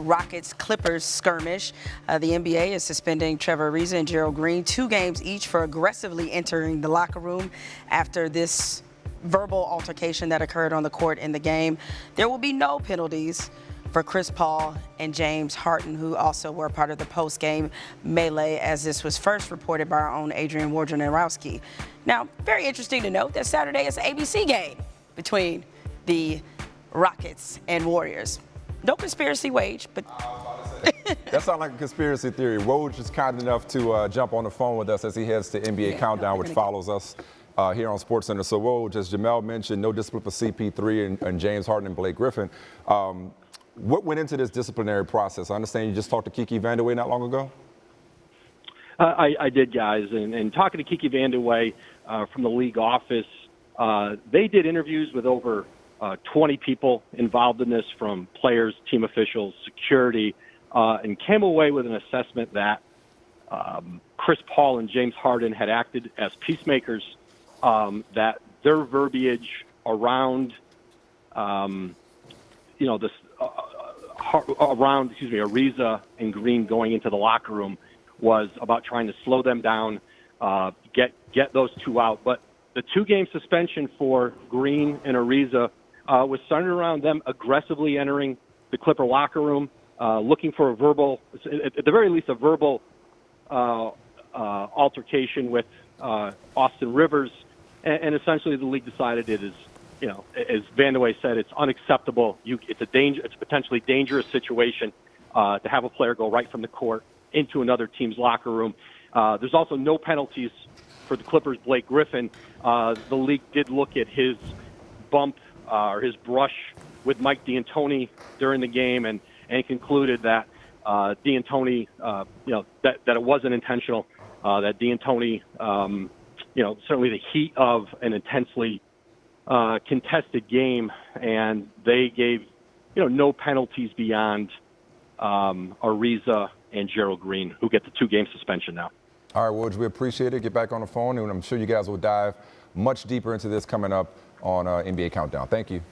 Rockets-Clippers skirmish. The NBA is suspending Trevor Ariza and Gerald Green 2 games each for aggressively entering the locker room after this verbal altercation that occurred on the court in the game. There will be no penalties for Chris Paul and James Harden, who also were part of the post-game melee, as this was first reported by our own Adrian Wojnarowski. Now, very interesting to note that Saturday is an ABC game between the Rockets and Warriors. No conspiracy, Wage, but that sounds like a conspiracy theory. Woj is kind enough to jump on the phone with us as he heads to NBA Countdown, which follows us here on SportsCenter. So, Woj, as Jamel mentioned, no discipline for CP3 and James Harden and Blake Griffin. What went into this disciplinary process? I understand you just talked to Kiki Vandeweghe not long ago. I did, guys, and talking to Kiki Vandeweghe from the league office, they did interviews with over 20 people involved in this, from players, team officials, security, and came away with an assessment that Chris Paul and James Harden had acted as peacemakers, that their verbiage around, Ariza and Green going into the locker room was about trying to slow them down, get those two out. But the 2-game suspension for Green and Ariza was centered around them aggressively entering the Clipper locker room, looking for a verbal, at the very least, a verbal altercation with Austin Rivers, and essentially the league decided it is, as Vandeweghe said, it's unacceptable. It's a potentially dangerous situation to have a player go right from the court into another team's locker room. There's also no penalties for the Clippers' Blake Griffin. The league did look at his bump or his brush with Mike D'Antoni during the game, and concluded that D'Antoni, that it wasn't intentional. That D'Antoni, certainly the heat of an intensely contested game, and they gave, no penalties beyond Ariza and Gerald Green, who get the 2-game suspension now. All right, Woj, we appreciate it. Get back on the phone, and I'm sure you guys will dive much deeper into this coming up on NBA Countdown. Thank you.